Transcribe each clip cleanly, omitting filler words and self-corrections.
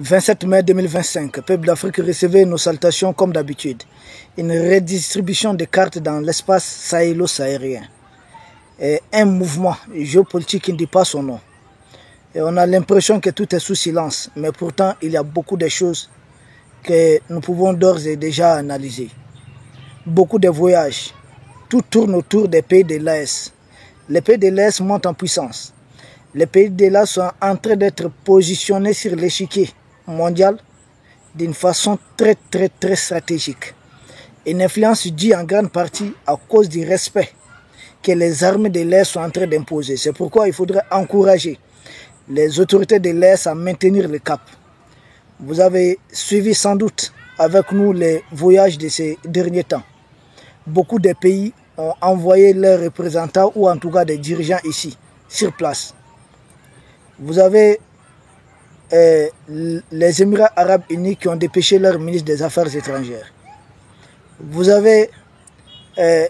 27 mai 2025, peuple d'Afrique, recevez nos salutations comme d'habitude. Une redistribution des cartes dans l'espace sahélo-sahérien. Un mouvement géopolitique qui ne dit pas son nom. Et on a l'impression que tout est sous silence, mais pourtant il y a beaucoup de choses que nous pouvons d'ores et déjà analyser. Beaucoup de voyages, tout tourne autour des pays de l'AES. Les pays de l'AES montent en puissance. Les pays de l'AES sont en train d'être positionnés sur l'échiquier mondial d'une façon très stratégique. Une influence due en grande partie à cause du respect que les armées de l'AES sont en train d'imposer. C'est pourquoi il faudrait encourager les autorités de l'AES à maintenir le cap. Vous avez suivi sans doute avec nous les voyages de ces derniers temps. Beaucoup de pays ont envoyé leurs représentants ou en tout cas des dirigeants ici, sur place. Vous avez les Émirats Arabes Unis qui ont dépêché leur ministre des Affaires étrangères. Vous avez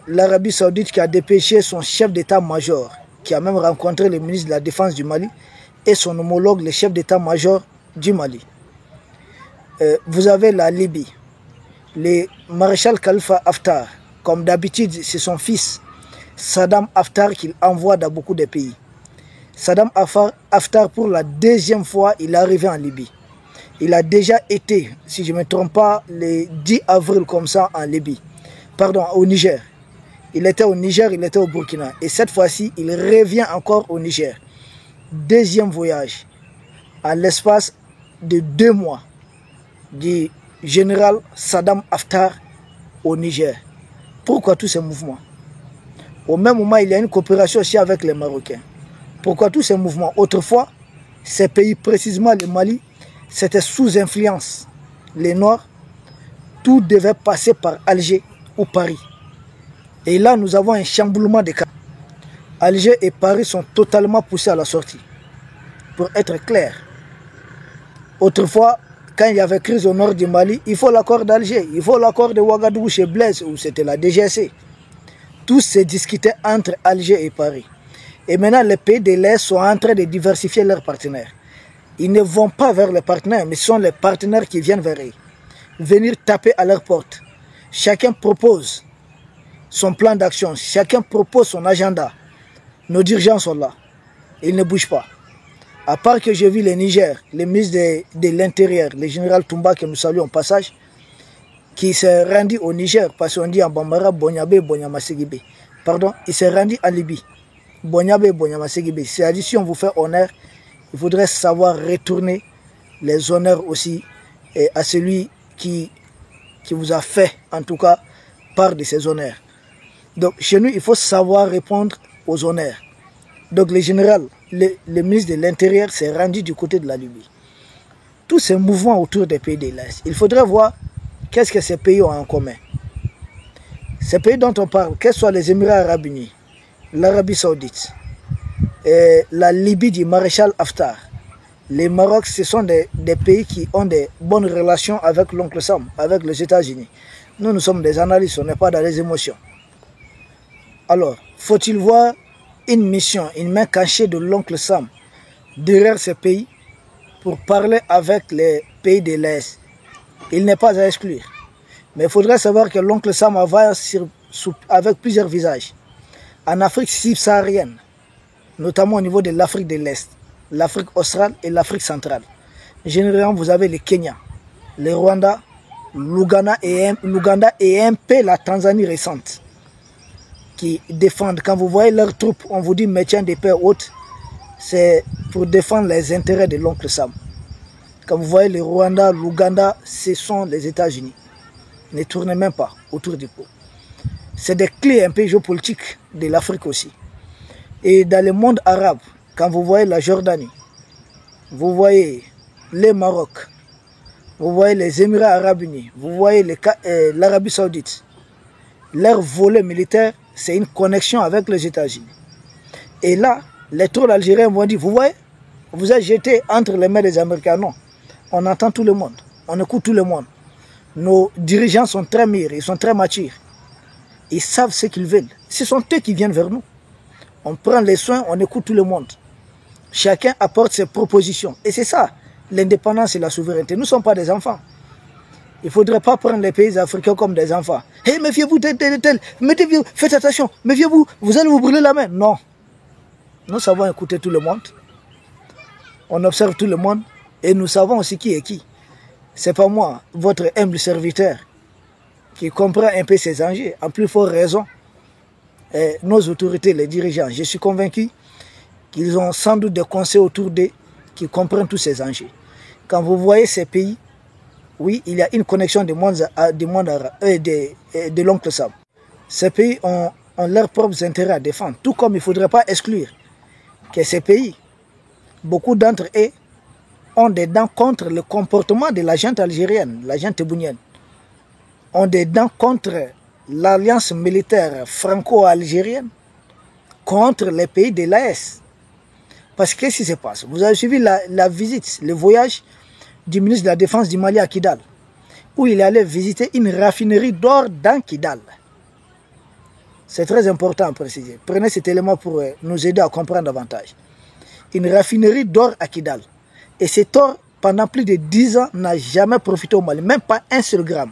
l'Arabie Saoudite qui a dépêché son chef d'état-major, qui a même rencontré le ministre de la Défense du Mali et son homologue, le chef d'état-major du Mali. Vous avez la Libye, le maréchal Khalifa Haftar, comme d'habitude c'est son fils Saddam Haftar qu'il envoie dans beaucoup de pays. Saddam Haftar, pour la deuxième fois, il est arrivé en Libye. Il a déjà été, si je ne me trompe pas, le 10 avril comme ça en Libye. Pardon, au Niger. Il était au Niger, il était au Burkina. Et cette fois-ci, il revient encore au Niger. Deuxième voyage, à l'espace de 2 mois, du général Saddam Haftar au Niger. Pourquoi tous ces mouvements? Au même moment, il y a une coopération aussi avec les Marocains. Pourquoi tous ces mouvements? Autrefois, ces pays, précisément le Mali, c'était sous influence. Les Noirs, tout devait passer par Alger ou Paris. Et là, nous avons un chamboulement de cas. Alger et Paris sont totalement poussés à la sortie. Pour être clair, autrefois, quand il y avait crise au nord du Mali, il faut l'accord d'Alger, il faut l'accord de Ouagadougou chez Blaise, où c'était la DGC. Tout se discutait entre Alger et Paris. Et maintenant, les pays de l'Est sont en train de diversifier leurs partenaires. Ils ne vont pas vers les partenaires, mais ce sont les partenaires qui viennent vers eux. Venir taper à leur porte. Chacun propose son plan d'action, chacun propose son agenda. Nos dirigeants sont là. Ils ne bougent pas. À part que j'ai vu le Niger, le ministre de l'Intérieur, le général Toumba, que nous saluons au passage, qui s'est rendu au Niger, parce qu'on dit en Bambara, Bonyabé, Bonyamaségibé. Pardon, il s'est rendu en Libye. Bonyabé, Bonyamaségibé. C'est-à-dire, si on vous fait honneur, il faudrait savoir retourner les honneurs aussi à celui qui vous a fait, en tout cas, part de ses honneurs. Donc, chez nous, il faut savoir répondre aux honneurs. Donc, le général, le ministre de l'Intérieur s'est rendu du côté de la Libye. Tous ces mouvements autour des pays de l'Est, il faudrait voir qu'est-ce que ces pays ont en commun. Ces pays dont on parle, que ce soit les Émirats Arabes Unis, l'Arabie Saoudite, la Libye du maréchal Haftar, les Maroc, ce sont des pays qui ont de bonnes relations avec l'oncle Sam, avec les États-Unis. Nous sommes des analystes, on n'est pas dans les émotions. Alors, faut-il voir une mission, une main cachée de l'oncle Sam derrière ces pays pour parler avec les pays de l'Est? Il n'est pas à exclure. Mais il faudrait savoir que l'oncle Sam avance avec plusieurs visages. En Afrique subsaharienne, notamment au niveau de l'Afrique de l'Est, l'Afrique australe et l'Afrique centrale. Généralement, vous avez le Kenya, le Rwanda, l'Ouganda et un peu la Tanzanie récente qui défendent. Quand vous voyez leurs troupes, on vous dit maintien des paix hautes, c'est pour défendre les intérêts de l'oncle Sam. Quand vous voyez le Rwanda, l'Ouganda, ce sont les États-Unis. Ne tournez même pas autour du pot. C'est des clés un peu géopolitiques de l'Afrique aussi. Et dans le monde arabe, quand vous voyez la Jordanie, vous voyez le Maroc, vous voyez les Émirats Arabes Unis, vous voyez l'Arabie Saoudite, leur volet militaire, c'est une connexion avec les États-Unis. Et là, les trolls algériens vont dire, vous voyez, vous êtes jeté entre les mains des Américains. Non, on entend tout le monde, on écoute tout le monde. Nos dirigeants sont très mûrs, ils sont très matures. Ils savent ce qu'ils veulent. Ce sont eux qui viennent vers nous. On prend les soins, on écoute tout le monde. Chacun apporte ses propositions. Et c'est ça l'indépendance et la souveraineté. Nous ne sommes pas des enfants. Il ne faudrait pas prendre les pays africains comme des enfants. Hé, méfiez-vous tel, mettez-vous, faites attention, méfiez-vous, vous allez vous brûler la main. Non. Nous savons écouter tout le monde. On observe tout le monde et nous savons aussi qui est qui. Ce n'est pas moi, votre humble serviteur, qui comprend un peu ces enjeux. En plus forte raison, nos autorités, les dirigeants, je suis convaincu qu'ils ont sans doute des conseils autour d'eux qui comprennent tous ces enjeux. Quand vous voyez ces pays, oui, il y a une connexion de l'oncle Sam. Ces pays ont leurs propres intérêts à défendre, tout comme il ne faudrait pas exclure que ces pays, beaucoup d'entre eux, ont des dents contre le comportement de la gente algérienne, la gente tebbounienne, ont des dents contre l'alliance militaire franco-algérienne, contre les pays de l'AES. Parce que qu'est-ce qui se passe? Vous avez suivi la visite, le voyage du ministre de la Défense du Mali à Kidal, où il allait visiter une raffinerie d'or dans Kidal. C'est très important à préciser. Prenez cet élément pour nous aider à comprendre davantage. Une raffinerie d'or à Kidal. Et cet or, pendant plus de 10 ans, n'a jamais profité au Mali, même pas un seul gramme.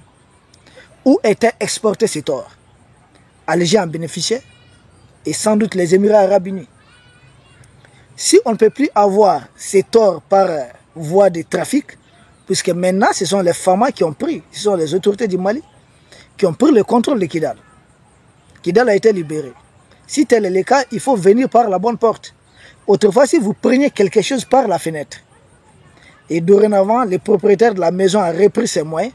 Où était exporté cet or? Alger en bénéficiait, et sans doute les Émirats arabes unis. Si on ne peut plus avoir cet or par voie de trafic, puisque maintenant ce sont les FAMA qui ont pris, ce sont les autorités du Mali, qui ont pris le contrôle de Kidal. Kidal a été libéré. Si tel est le cas, il faut venir par la bonne porte. Autrefois, si vous preniez quelque chose par la fenêtre, et dorénavant, le propriétaire de la maison a repris ses moyens,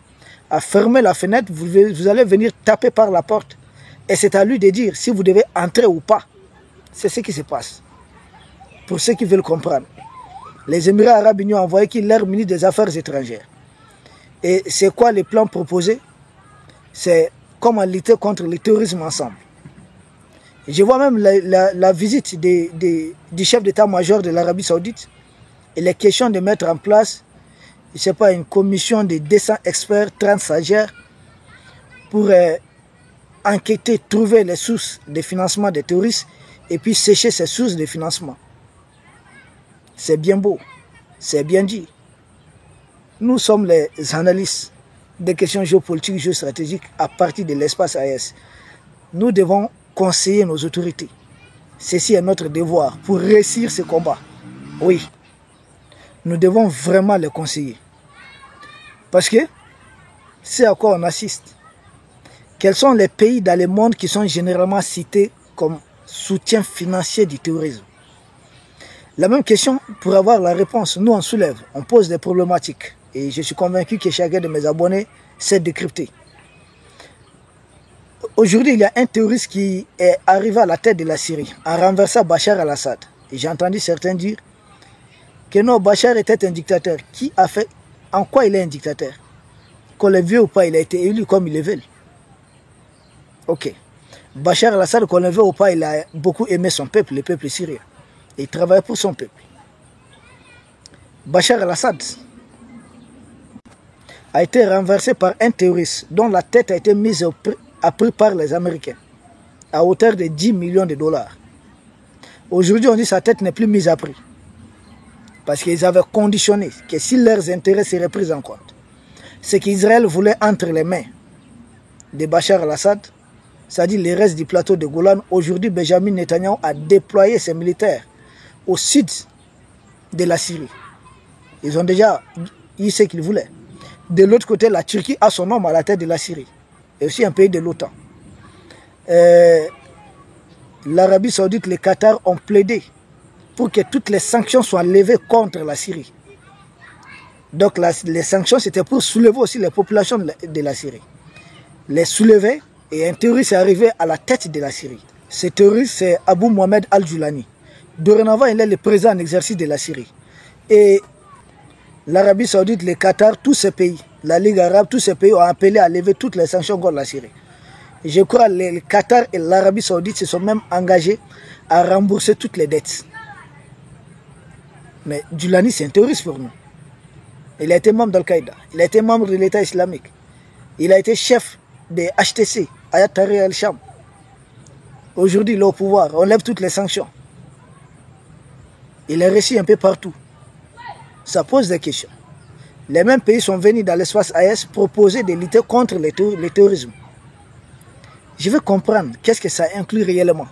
a fermé la fenêtre, vous allez venir taper par la porte. Et c'est à lui de dire si vous devez entrer ou pas. C'est ce qui se passe. Pour ceux qui veulent comprendre. Les Émirats arabes unis ont envoyé leur ministre des Affaires étrangères. Et c'est quoi les plans proposés? C'est comment lutter contre le terrorisme ensemble. Je vois même la visite du chef d'état-major de l'Arabie Saoudite. Il est question de mettre en place, je ne sais pas, une commission de 200 experts, 30 stagiaires pour enquêter, trouver les sources de financement des terroristes et puis sécher ces sources de financement. C'est bien beau, c'est bien dit. Nous sommes les analystes des questions géopolitiques, géostratégiques à partir de l'espace AES. Nous devons conseiller nos autorités. Ceci est notre devoir pour réussir ce combat. Oui, nous devons vraiment les conseiller. Parce que c'est à quoi on assiste. Quels sont les pays dans le monde qui sont généralement cités comme soutien financier du terrorisme? La même question, pour avoir la réponse, nous on soulève, on pose des problématiques. Et je suis convaincu que chacun de mes abonnés sait décrypter. Aujourd'hui, il y a un terroriste qui est arrivé à la tête de la Syrie en renversant Bachar al-Assad. Et j'ai entendu certains dire que non, Bachar était un dictateur. Qui a fait? En quoi il est un dictateur? Qu'on le veut ou pas, il a été élu comme il le veut. Ok. Bachar al-Assad, qu'on le veut ou pas, il a beaucoup aimé son peuple, le peuple syrien. Et il travaille pour son peuple. Bachar al-Assad a été renversé par un terroriste dont la tête a été mise à prix par les Américains à hauteur de 10 millions de dollars. Aujourd'hui, on dit que sa tête n'est plus mise à prix. Parce qu'ils avaient conditionné que si leurs intérêts seraient pris en compte, ce qu'Israël voulait entre les mains de Bachar al-Assad, c'est-à-dire les restes du plateau de Golan, aujourd'hui Benjamin Netanyahu a déployé ses militaires au sud de la Syrie. Ils ont déjà eu ce qu'ils voulaient. De l'autre côté, la Turquie a son homme à la tête de la Syrie. Et aussi un pays de l'OTAN. L'Arabie Saoudite, le Qatar ont plaidé pour que toutes les sanctions soient levées contre la Syrie. Donc les sanctions, c'était pour soulever aussi les populations de la Syrie. Les soulever, et un terroriste est arrivé à la tête de la Syrie. Ce terroriste, c'est Abu Mohamed Al-Julani. Dorénavant, il est le président en exercice de la Syrie. Et l'Arabie Saoudite, le Qatar, tous ces pays, la Ligue arabe, tous ces pays ont appelé à lever toutes les sanctions contre la Syrie. Et je crois que le Qatar et l'Arabie Saoudite se sont même engagés à rembourser toutes les dettes. Mais Julani, c'est un terroriste pour nous. Il a été membre d'Al-Qaïda, il a été membre de l'État islamique, il a été chef des HTC, Ayat Tahrir al-Sham. Aujourd'hui, il est au pouvoir, on lève toutes les sanctions. Il est réussi un peu partout. Ça pose des questions. Les mêmes pays sont venus dans l'espace AES proposer de lutter contre le terrorisme. Je veux comprendre qu'est-ce que ça inclut réellement.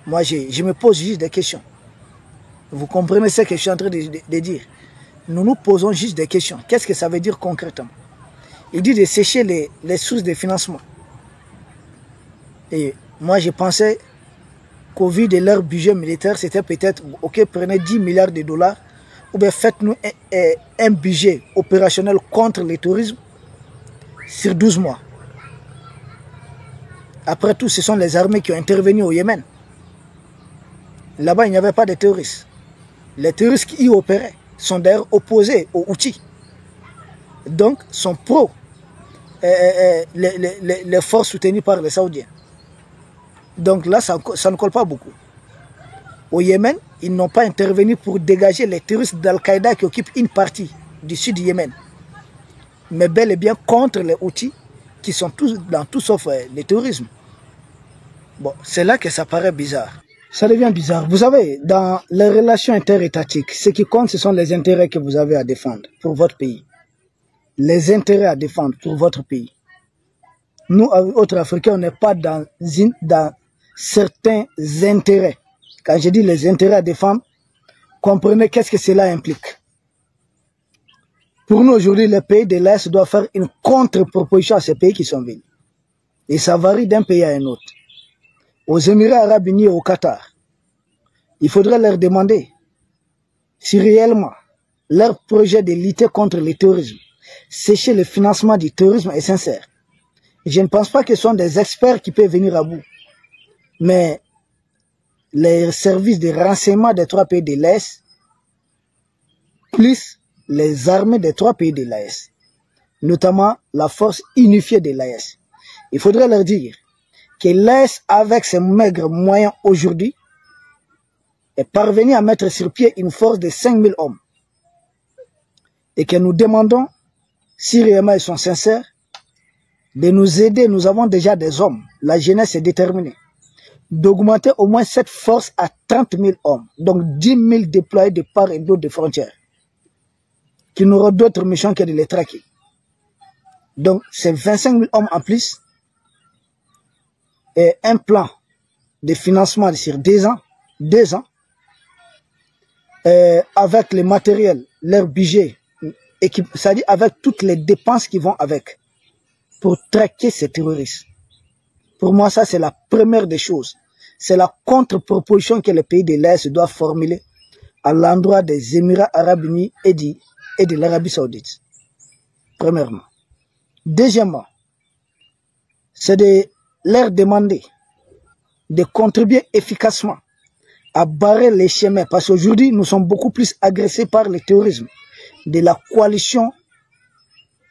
Moi, je me pose juste des questions. Vous comprenez ce que je suis en train de dire? Nous nous posons juste des questions. Qu'est-ce que ça veut dire concrètement? Il dit de sécher les sources de financement. Et moi, je pensais qu'au vu de leur budget militaire, c'était peut-être, ok, prenez 10 milliards de dollars, ou bien faites-nous un budget opérationnel contre le terrorisme sur 12 mois. Après tout, ce sont les armées qui ont intervenu au Yémen. Là-bas, il n'y avait pas de terroristes. Les terroristes qui y opéraient sont d'ailleurs opposés aux outils. Donc, sont pro les forces soutenues par les Saoudiens. Donc là, ça ne colle pas beaucoup. Au Yémen, ils n'ont pas intervenu pour dégager les terroristes d'Al-Qaïda qui occupent une partie du sud du Yémen. Mais bel et bien contre les outils qui sont tous dans tout sauf le terrorisme. Bon, c'est là que ça paraît bizarre. Ça devient bizarre. Vous savez, dans les relations interétatiques, ce qui compte, ce sont les intérêts que vous avez à défendre pour votre pays. Les intérêts à défendre pour votre pays. Nous, autres Africains, on n'est pas dans certains intérêts. Quand je dis les intérêts à défendre, comprenez qu'est-ce que cela implique. Pour nous, aujourd'hui, les pays de l'Est doivent faire une contre-proposition à ces pays qui sont venus. Et ça varie d'un pays à un autre. Aux Émirats Arabes Unis et au Qatar, il faudrait leur demander si réellement leur projet de lutter contre le terrorisme, sécher le financement du terrorisme est sincère. Je ne pense pas que ce sont des experts qui peuvent venir à bout. Mais les services de renseignement des 3 pays de l'Est, plus les armées des 3 pays de l'AES, notamment la force unifiée de l'AES, il faudrait leur dire que l'AES, avec ses maigres moyens aujourd'hui, est parvenu à mettre sur pied une force de 5000 hommes. Et que nous demandons, si réellement ils sont sincères, de nous aider. Nous avons déjà des hommes. La jeunesse est déterminée. D'augmenter au moins cette force à 30 000 hommes. Donc 10 000 déployés de part et d'autre des frontières. Qui n'auront d'autre mission que de les traquer. Donc c'est 25 000 hommes en plus. Et un plan de financement sur 2 ans. Avec le matériel, leur budget, c'est-à-dire avec toutes les dépenses qui vont avec. Pour traquer ces terroristes. Pour moi, ça c'est la première des choses. C'est la contre-proposition que les pays de l'Est doivent formuler à l'endroit des Émirats Arabes Unis et de l'Arabie Saoudite. Premièrement. Deuxièmement, c'est de leur demander de contribuer efficacement à barrer les chemins. Parce qu'aujourd'hui, nous sommes beaucoup plus agressés par le terrorisme de la coalition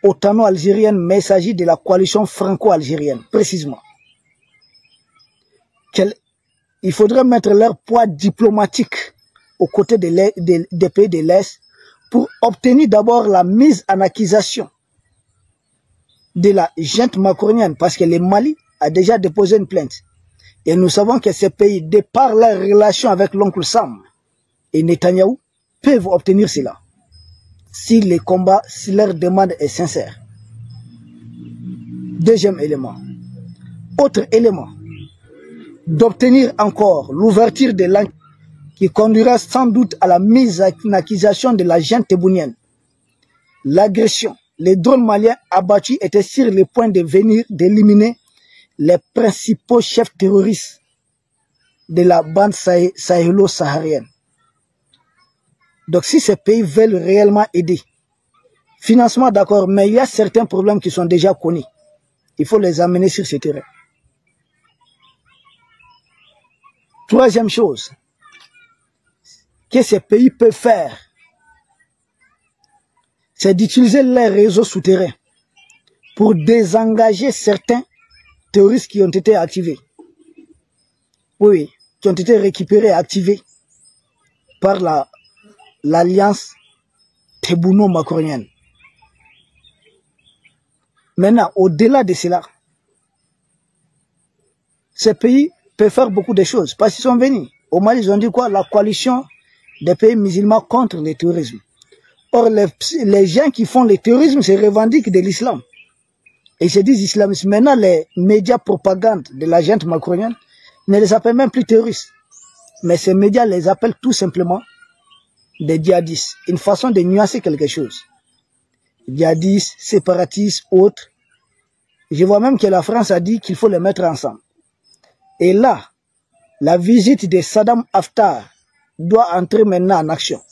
otano-algérienne, mais il s'agit de la coalition franco-algérienne, précisément. Il faudrait mettre leur poids diplomatique aux côtés des pays de l'Est pour obtenir d'abord la mise en accusation de la junte macronienne, parce que le Mali a déjà déposé une plainte. Et nous savons que ces pays, de par leur relation avec l'oncle Sam et Netanyahou, peuvent obtenir cela. Si les combats, si leur demande est sincère. Deuxième élément. Autre élément. D'obtenir encore l'ouverture de l'enquête qui conduira sans doute à la mise en accusation de la junte tébbounienne. L'agression. Les drones maliens abattus étaient sur le point de venir d'éliminer les principaux chefs terroristes de la bande sahélo-saharienne. Donc si ces pays veulent réellement aider, financement d'accord, mais il y a certains problèmes qui sont déjà connus. Il faut les amener sur ce terrain. Troisième chose que ces pays peuvent faire, c'est d'utiliser les réseaux souterrains pour désengager certains terroristes qui ont été activés. Oui, qui ont été récupérés et activés par l'alliance tébouno-macronienne. Maintenant, au-delà de cela, ces pays peuvent faire beaucoup de choses parce qu'ils sont venus. Au Mali, ils ont dit quoi? La coalition des pays musulmans contre le terrorisme. Or, les gens qui font le terrorisme se revendiquent de l'islam. Et ils se disent islamistes. Maintenant, les médias propagande de la junte macronienne ne les appellent même plus terroristes. Mais ces médias les appellent tout simplement des djihadistes. Une façon de nuancer quelque chose. Djihadistes, séparatistes, autres. Je vois même que la France a dit qu'il faut les mettre ensemble. Et là, la visite de Saddam Haftar doit entrer maintenant en action.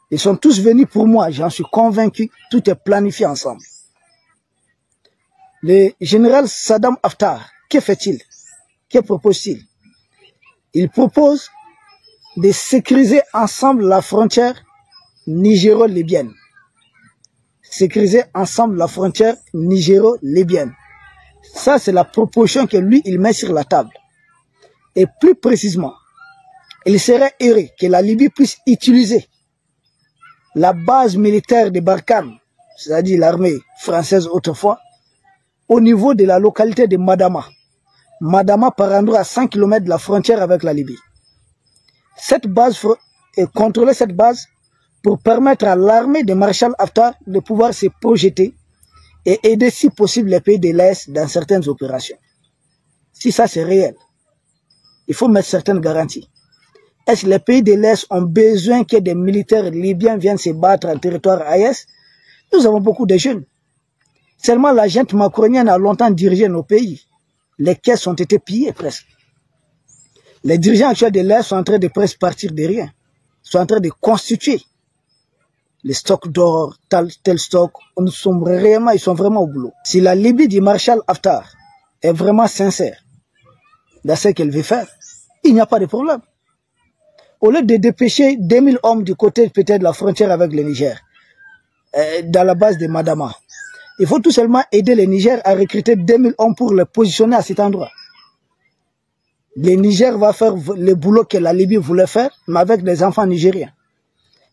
Ils sont tous venus pour moi, j'en suis convaincu, tout est planifié ensemble. Le général Saddam Haftar, que fait-il? Que propose-t-il? Il propose de sécuriser ensemble la frontière nigéro-libyenne. Sécuriser ensemble la frontière nigéro-libyenne. Ça, c'est la proposition que lui, il met sur la table. Et plus précisément, il serait heureux que la Libye puisse utiliser la base militaire de Barkhane, c'est-à-dire l'armée française autrefois, au niveau de la localité de Madama. Madama par endroit à 100 km de la frontière avec la Libye. Cette base, et contrôler cette base pour permettre à l'armée de Marshal Haftar de pouvoir se projeter et aider si possible les pays de l'Est dans certaines opérations. Si ça c'est réel, il faut mettre certaines garanties. Est-ce que les pays de l'Est ont besoin que des militaires libyens viennent se battre en territoire AES? Nous avons beaucoup de jeunes. Seulement la junte macronienne a longtemps dirigé nos pays. Les caisses ont été pillées presque. Les dirigeants actuels de l'Est sont en train de presque partir de rien. Ils sont en train de constituer les stocks d'or, tel stock. Ils sont vraiment au boulot. Si la Libye du Marshal Haftar est vraiment sincère dans ce qu'elle veut faire, il n'y a pas de problème. Au lieu de dépêcher 2000 hommes du côté peut-être de la frontière avec le Niger, dans la base de Madama, il faut tout simplement aider le Niger à recruter 2000 hommes pour les positionner à cet endroit. Le Niger va faire le boulot que la Libye voulait faire, mais avec des enfants nigériens.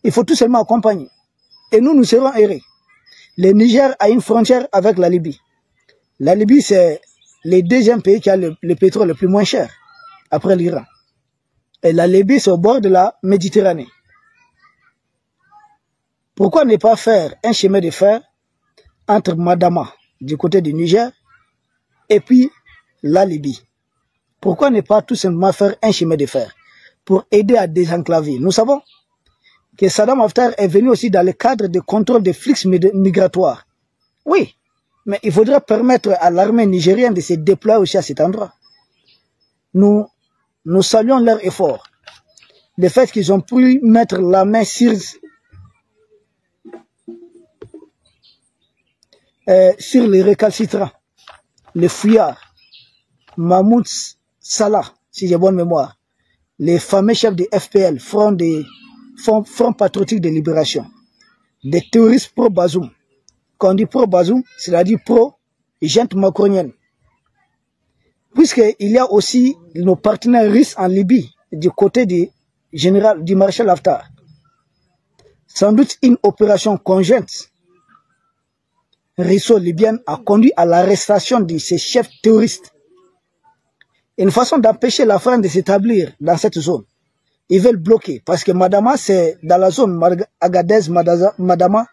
Il faut tout simplement accompagner. Et nous serons heureux. Le Niger a une frontière avec la Libye. La Libye, c'est le deuxième pays qui a le pétrole le plus moins cher, après l'Iran. Et la Libye, c'est au bord de la Méditerranée. Pourquoi ne pas faire un chemin de fer entre Madama, du côté du Niger, et puis la Libye? Pourquoi ne pas tout simplement faire un chemin de fer pour aider à désenclaver? Nous savons que Saddam Haftar est venu aussi dans le cadre de contrôle des flux migratoires. Oui, mais il faudrait permettre à l'armée nigérienne de se déployer aussi à cet endroit. Nous saluons leur effort. Le fait qu'ils ont pu mettre la main sur les récalcitrants, les fuyards, Mahmoud Salah, si j'ai bonne mémoire, les fameux chefs de FPL, Front Patriotique de Libération, des terroristes pro-Bazoum. Quand on dit pro-Bazoum, c'est-à-dire pro-junte macronienne. Puisqu'il y a aussi nos partenaires russes en Libye, du côté du Marshal Haftar. Sans doute une opération conjointe russo-libyenne a conduit à l'arrestation de ces chefs terroristes. Une façon d'empêcher la France de s'établir dans cette zone. Ils veulent bloquer, parce que Madama, c'est dans la zone Agadez-Madama,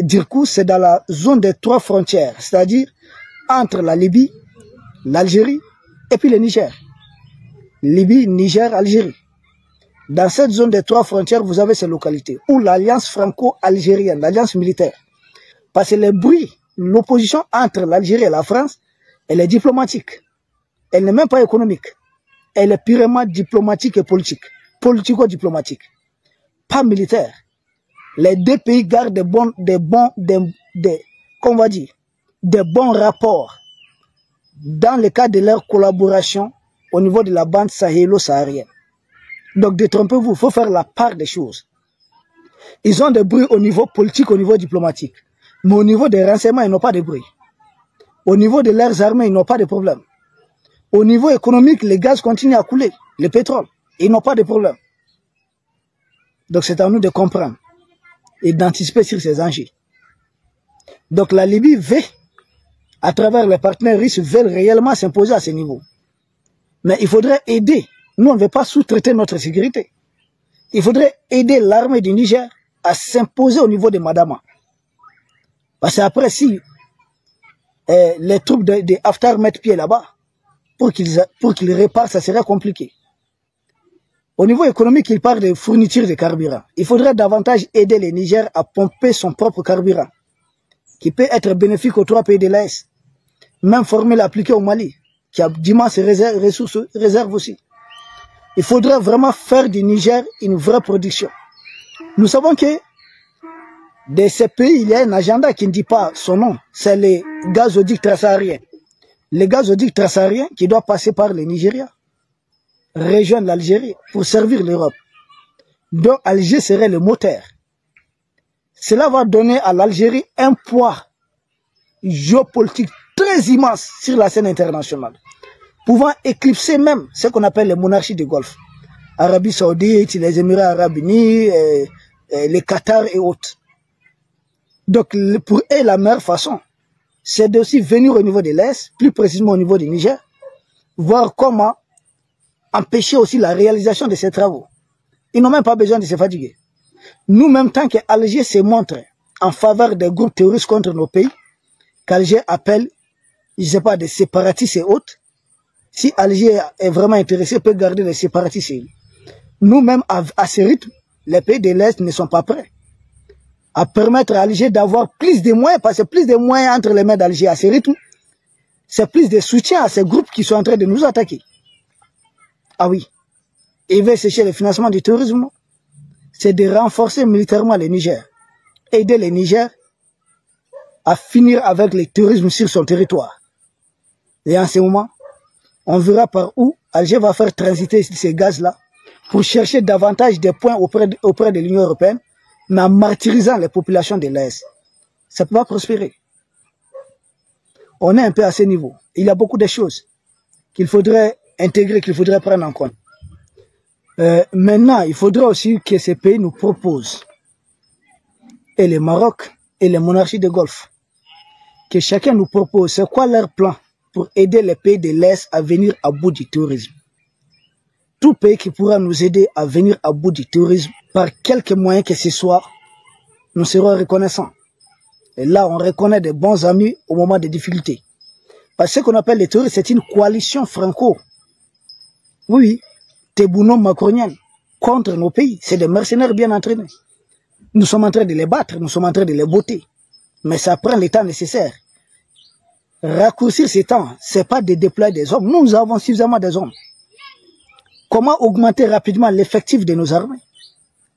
du coup, c'est dans la zone des trois frontières, c'est-à-dire entre la Libye, l'Algérie et puis le Niger. Libye, Niger, Algérie. Dans cette zone des trois frontières, vous avez ces localités où l'alliance franco-algérienne, l'alliance militaire, parce que le bruit, l'opposition entre l'Algérie et la France, elle est diplomatique. Elle n'est même pas économique. Elle est purement diplomatique et politique. Politico-diplomatique. Pas militaire. Les deux pays gardent des bons rapports dans le cadre de leur collaboration au niveau de la bande sahélo-saharienne. Donc, détrompez-vous, il faut faire la part des choses. Ils ont des bruits au niveau politique, au niveau diplomatique. Mais au niveau des renseignements, ils n'ont pas de bruit. Au niveau de leurs armées, ils n'ont pas de problème. Au niveau économique, le gaz continue à couler, le pétrole. Ils n'ont pas de problème. Donc, c'est à nous de comprendre et d'anticiper sur ces enjeux. Donc, la Libye veut, à travers les partenaires russes, veulent réellement s'imposer à ce niveau. Mais il faudrait aider. Nous, on ne veut pas sous-traiter notre sécurité. Il faudrait aider l'armée du Niger à s'imposer au niveau de Madama. Parce qu'après, si les troupes de Haftar mettent pied là-bas, pour qu'ils réparent, ça serait compliqué. Au niveau économique, il parle de fourniture de carburant. Il faudrait davantage aider le Niger à pomper son propre carburant, qui peut être bénéfique aux 3 pays de l'AES. Même formule appliquée au Mali, qui a d'immenses réserves aussi. Il faudrait vraiment faire du Niger une vraie production. Nous savons que de ces pays, il y a un agenda qui ne dit pas son nom. C'est les gazoducs transsahariens. Les gazoducs transsahariens qui doivent passer par le Nigeria, rejoindre l'Algérie pour servir l'Europe. Donc Alger serait le moteur. Cela va donner à l'Algérie un poids géopolitique très immense sur la scène internationale, pouvant éclipser même ce qu'on appelle les monarchies du Golfe. Arabie Saoudite, les Émirats Arabes Unis, les Qatar et autres. Donc pour eux, la meilleure façon, c'est d'aussi venir au niveau de l'Est, plus précisément au niveau du Niger, voir comment empêcher aussi la réalisation de ces travaux. Ils n'ont même pas besoin de se fatiguer. Nous, même tant qu'Alger se montre en faveur des groupes terroristes contre nos pays, qu'Alger appelle, je ne sais pas, des séparatistes et autres, si Alger est vraiment intéressé, peut garder les séparatistes. Nous-mêmes, à ce rythme, les pays de l'Est ne sont pas prêts à permettre à Alger d'avoir plus de moyens, parce que plus de moyens entre les mains d'Alger à ce rythme, c'est plus de soutien à ces groupes qui sont en train de nous attaquer. Ah oui, ils veulent sécher le financement du terrorisme, c'est de renforcer militairement le Niger, aider le Niger à finir avec le terrorisme sur son territoire. Et en ce moment, on verra par où Alger va faire transiter ces gaz-là pour chercher davantage de points auprès de l'Union européenne, mais en martyrisant les populations de l'Est. Ça peut pas prospérer. On est un peu à ce niveau. Il y a beaucoup de choses qu'il faudrait intégrer, qu'il faudrait prendre en compte. Maintenant, il faudrait aussi que ces pays nous proposent, et le Maroc et les monarchies de Golfe, que chacun nous propose c'est quoi leur plan pour aider les pays de l'Est à venir à bout du terrorisme. Tout pays qui pourra nous aider à venir à bout du terrorisme, par quelque moyen que ce soit, nous serons reconnaissants. Et là, on reconnaît des bons amis au moment des difficultés. Parce que ce qu'on appelle les terroristes, c'est une coalition franco. Oui, tébouno-macronienne, contre nos pays. C'est des mercenaires bien entraînés. Nous sommes en train de les battre, nous sommes en train de les botter. Mais ça prend le temps nécessaire. Raccourcir ces temps, ce n'est pas de déployer des hommes. Nous avons suffisamment des hommes. Comment augmenter rapidement l'effectif de nos armées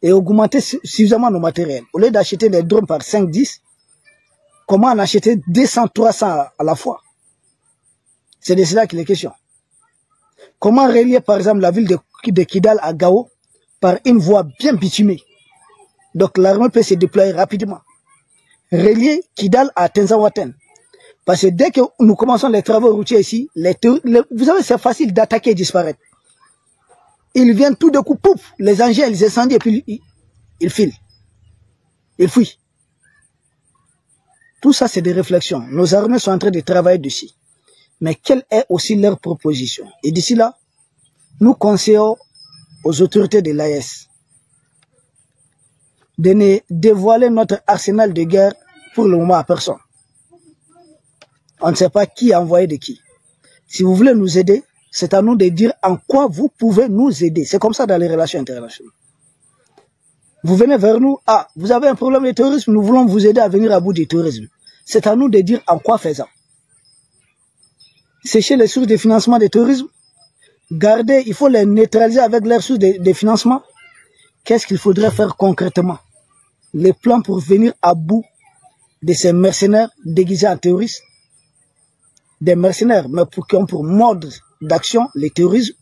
et augmenter suffisamment nos matériels? Au lieu d'acheter des drones par 5-10, comment en acheter 200-300 à la fois? C'est de cela qu'il est question. Comment relier par exemple la ville de Kidal à Gao par une voie bien bitumée? Donc l'armée peut se déployer rapidement. Relier Kidal à Tenzawaten. Parce que dès que nous commençons les travaux routiers ici, vous savez, c'est facile d'attaquer et disparaître. Ils viennent tout de coup, pouf, les engins, ils incendient et puis ils filent. Ils fuient. Tout ça, c'est des réflexions. Nos armées sont en train de travailler dessus. Mais quelle est aussi leur proposition? Et d'ici là, nous conseillons aux autorités de l'AES de ne dévoiler notre arsenal de guerre pour le moment à personne. On ne sait pas qui a envoyé de qui. Si vous voulez nous aider, c'est à nous de dire en quoi vous pouvez nous aider. C'est comme ça dans les relations internationales. Vous venez vers nous, ah, vous avez un problème de terrorisme, nous voulons vous aider à venir à bout du terrorisme. C'est à nous de dire en quoi faisant. Sécher les sources de financement du terrorisme, garder, il faut les neutraliser avec leurs sources de financement. Qu'est-ce qu'il faudrait faire concrètement? Les plans pour venir à bout de ces mercenaires déguisés en terroristes. Des mercenaires, mais qui ont pour mode d'action le terrorisme.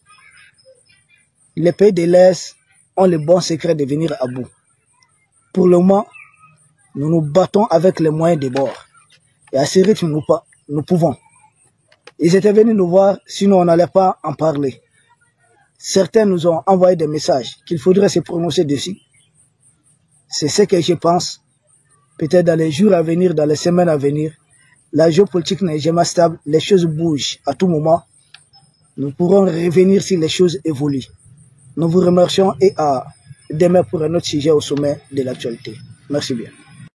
Les pays de l'Est ont le bon secret de venir à bout. Pour le moment, nous nous battons avec les moyens de bord. Et à ce rythme, nous pouvons. Ils étaient venus nous voir, sinon on n'allait pas en parler. Certains nous ont envoyé des messages qu'il faudrait se prononcer dessus. C'est ce que je pense. Peut-être dans les jours à venir, dans les semaines à venir, la géopolitique n'est jamais stable, les choses bougent à tout moment. Nous pourrons revenir si les choses évoluent. Nous vous remercions et à demain pour un autre sujet au sommet de l'actualité. Merci bien.